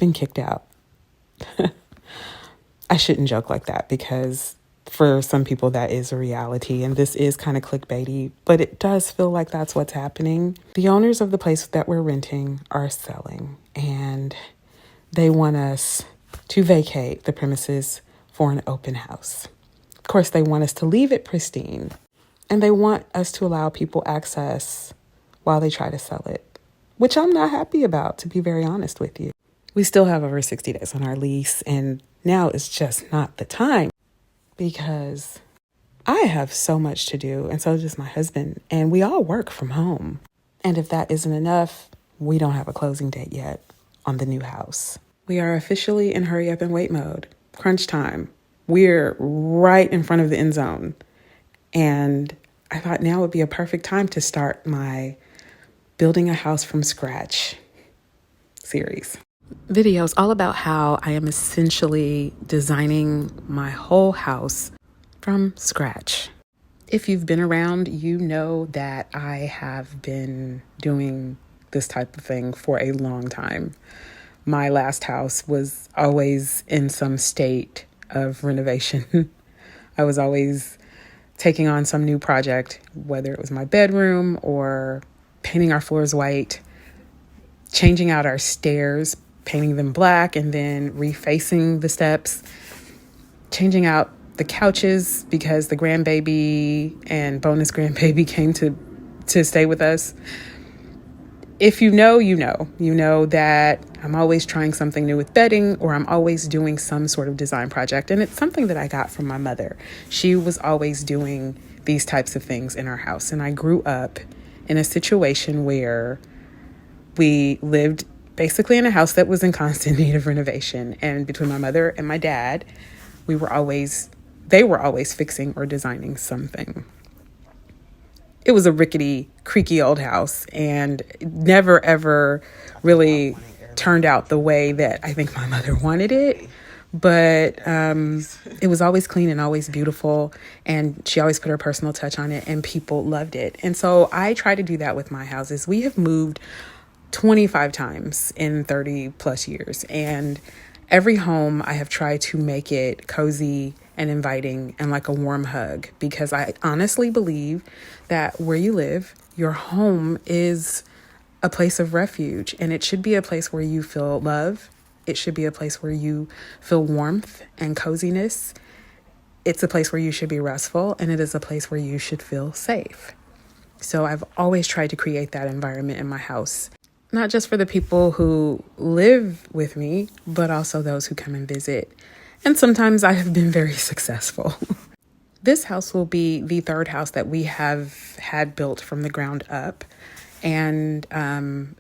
been kicked out. I shouldn't joke like that because for some people that is a reality and this is kind of clickbaity, but it does feel like that's what's happening. The owners of the place that we're renting are selling and they want us to vacate the premises for an open house. Of course, they want us to leave it pristine and they want us to allow people access while they try to sell it, which I'm not happy about, to be very honest with you. We still have over 60 days on our lease and now is just not the time because I have so much to do and so does my husband and we all work from home. And if that isn't enough, we don't have a closing date yet on the new house. We are officially in hurry up and wait mode. Crunch time. We're right in front of the end zone. And I thought now would be a perfect time to start my building a house from scratch series. Videos all about how I am essentially designing my whole house from scratch. If you've been around, you know that I have been doing this type of thing for a long time. My last house was always in some state of renovation. I was always taking on some new project, whether it was my bedroom or painting our floors white, changing out our stairs, painting them black, and then refacing the steps, changing out the couches because the grandbaby and bonus grandbaby came to stay with us. If you know, you know that I'm always trying something new with bedding or I'm always doing some sort of design project. And it's something that I got from my mother. She was always doing these types of things in our house. And I grew up in a situation where we lived basically in a house that was in constant need of renovation. And between my mother and my dad, they were always fixing or designing something. It was a rickety, creaky old house and never, ever really turned out the way that I think my mother wanted it. But it was always clean and always beautiful. And she always put her personal touch on it and people loved it. And so I try to do that with my houses. We have moved 25 times in 30 plus years. And every home I have tried to make it cozy and inviting and like a warm hug, because I honestly believe that where you live, your home is a place of refuge and it should be a place where you feel love. It should be a place where you feel warmth and coziness. It's a place where you should be restful and it is a place where you should feel safe. So I've always tried to create that environment in my house. Not just for the people who live with me, but also those who come and visit. And sometimes I have been very successful. This house will be the third house that we have had built from the ground up. And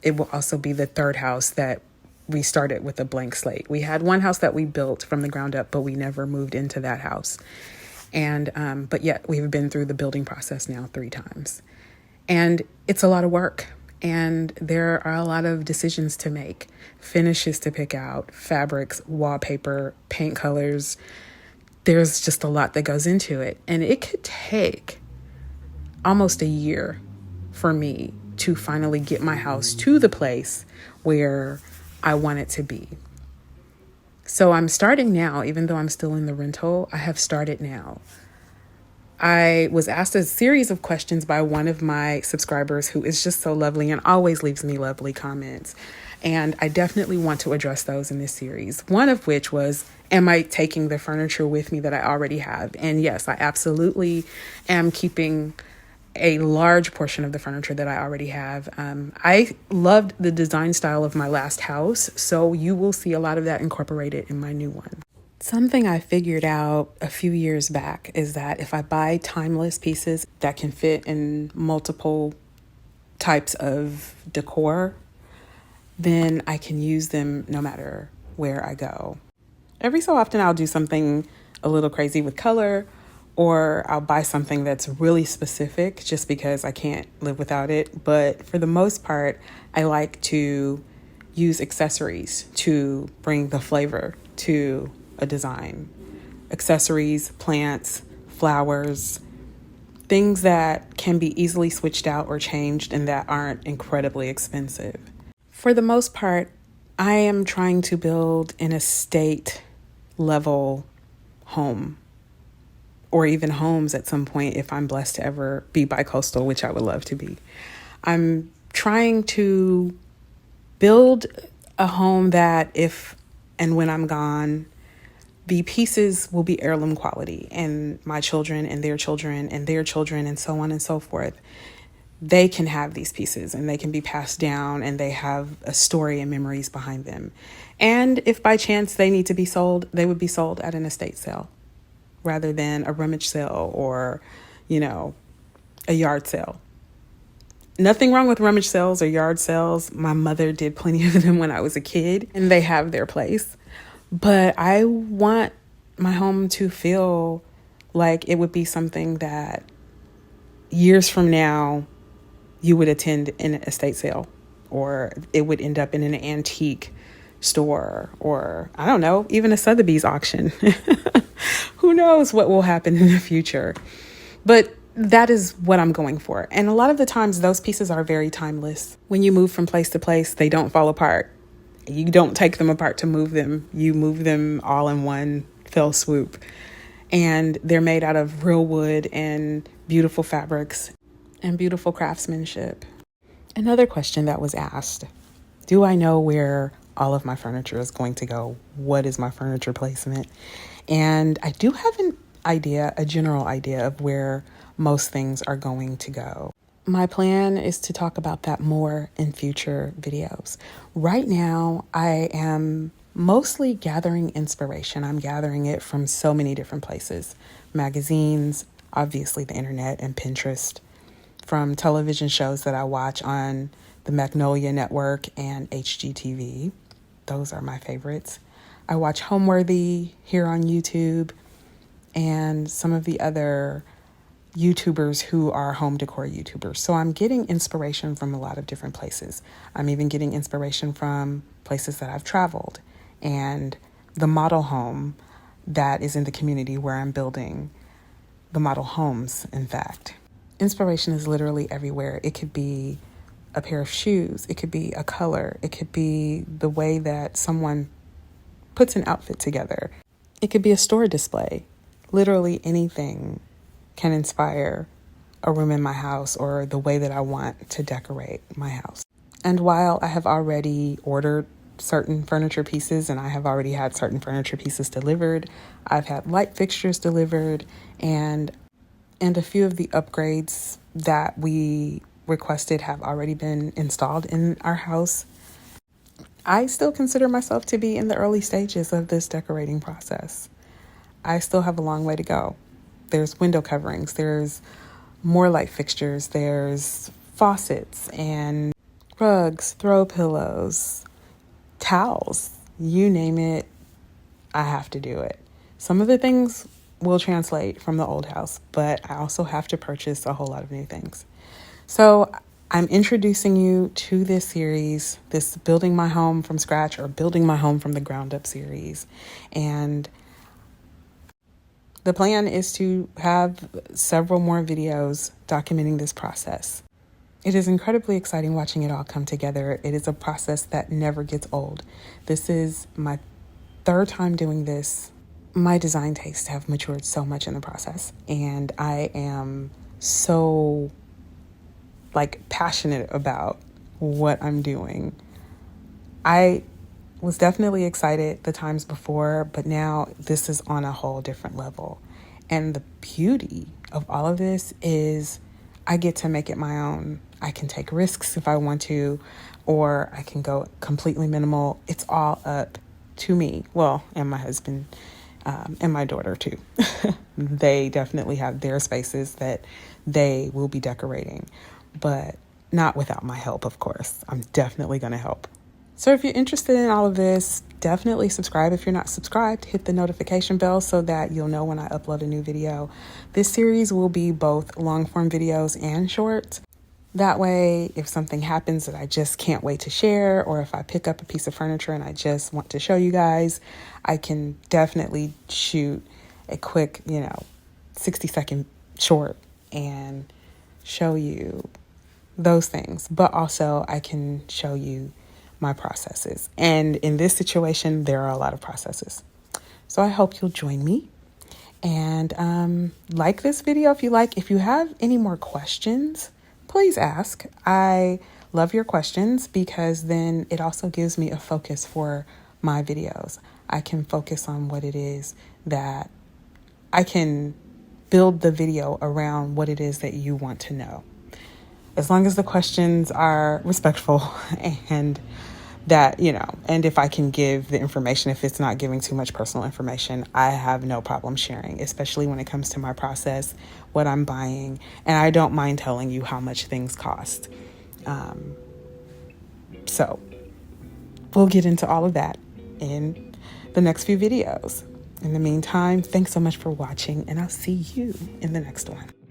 it will also be the third house that we started with a blank slate. We had one house that we built from the ground up, but we never moved into that house. And but yet we've been through the building process now 3 times. And it's a lot of work. And there are a lot of decisions to make, finishes to pick out, fabrics, wallpaper, paint colors. There's just a lot that goes into it. And it could take almost a year for me to finally get my house to the place where I want it to be. So I'm starting now, even though I'm still in the rental, I have started now. I was asked a series of questions by one of my subscribers who is just so lovely and always leaves me lovely comments. And I definitely want to address those in this series. One of which was, am I taking the furniture with me that I already have? And yes, I absolutely am keeping a large portion of the furniture that I already have. I loved the design style of my last house, so you will see a lot of that incorporated in my new one. Something I figured out a few years back is that if I buy timeless pieces that can fit in multiple types of decor, then I can use them no matter where I go. Every so often I'll do something a little crazy with color, or I'll buy something that's really specific just because I can't live without it. But for the most part, I like to use accessories to bring the flavor to a design. Accessories, plants, flowers, things that can be easily switched out or changed and that aren't incredibly expensive. For the most part, I am trying to build an estate level home, or even homes at some point if I'm blessed to ever be bi-coastal, which I would love to be. I'm trying to build a home that if and when I'm gone, the pieces will be heirloom quality, and my children and their children and their children and so on and so forth, they can have these pieces and they can be passed down and they have a story and memories behind them. And if by chance they need to be sold, they would be sold at an estate sale rather than a rummage sale or, a yard sale. Nothing wrong with rummage sales or yard sales. My mother did plenty of them when I was a kid, and they have their place. But I want my home to feel like it would be something that years from now you would attend an estate sale, or it would end up in an antique store, or I don't know, even a Sotheby's auction. Who knows what will happen in the future? But that is what I'm going for. And a lot of the times those pieces are very timeless. When you move from place to place, they don't fall apart. You don't take them apart to move them. You move them all in one fell swoop. And they're made out of real wood and beautiful fabrics and beautiful craftsmanship. Another question that was asked: do I know where all of my furniture is going to go? What is my furniture placement? And I do have a general idea of where most things are going to go. My plan is to talk about that more in future videos. Right now, I am mostly gathering inspiration. I'm gathering it from so many different places: magazines, obviously the internet and Pinterest, from television shows that I watch on the Magnolia Network and HGTV. Those are my favorites. I watch Homeworthy here on YouTube and some of the other YouTubers who are home decor YouTubers. So I'm getting inspiration from a lot of different places. I'm even getting inspiration from places that I've traveled, and the model home that is in the community where I'm building the model homes, in fact. Inspiration is literally everywhere. It could be a pair of shoes. It could be a color. It could be the way that someone puts an outfit together. It could be a store display. Literally anything can inspire a room in my house or the way that I want to decorate my house. And while I have already ordered certain furniture pieces and I have already had certain furniture pieces delivered, I've had light fixtures delivered, and a few of the upgrades that we requested have already been installed in our house, I still consider myself to be in the early stages of this decorating process. I still have a long way to go. There's window coverings, there's more light fixtures, there's faucets and rugs, throw pillows, towels, you name it, I have to do it. Some of the things will translate from the old house, but I also have to purchase a whole lot of new things. So I'm introducing you to this series, this Building My Home from Scratch or Building My Home from the Ground Up series. And the plan is to have several more videos documenting this process. It is incredibly exciting watching it all come together. It is a process that never gets old. This is my third time doing this. My design tastes have matured so much in the process, and I am so passionate about what I'm doing. I was definitely excited the times before, but now this is on a whole different level. And the beauty of all of this is I get to make it my own. I can take risks if I want to, or I can go completely minimal. It's all up to me. Well, and my husband, and my daughter too. They definitely have their spaces that they will be decorating, but not without my help, of course. I'm definitely going to help. So if you're interested in all of this, definitely subscribe. If you're not subscribed, hit the notification bell so that you'll know when I upload a new video. This series will be both long form videos and shorts. That way, if something happens that I just can't wait to share, or if I pick up a piece of furniture and I just want to show you guys, I can definitely shoot a quick, 60-second short and show you those things. But also I can show you my processes. And in this situation, there are a lot of processes. So I hope you'll join me and like this video if you like. If you have any more questions, please ask. I love your questions because then it also gives me a focus for my videos. I can focus on what it is that I can build the video around what it is that you want to know. As long as the questions are respectful and that, and if I can give the information, if it's not giving too much personal information, I have no problem sharing, especially when it comes to my process, what I'm buying. And I don't mind telling you how much things cost. So we'll get into all of that in the next few videos. In the meantime, thanks so much for watching, and I'll see you in the next one.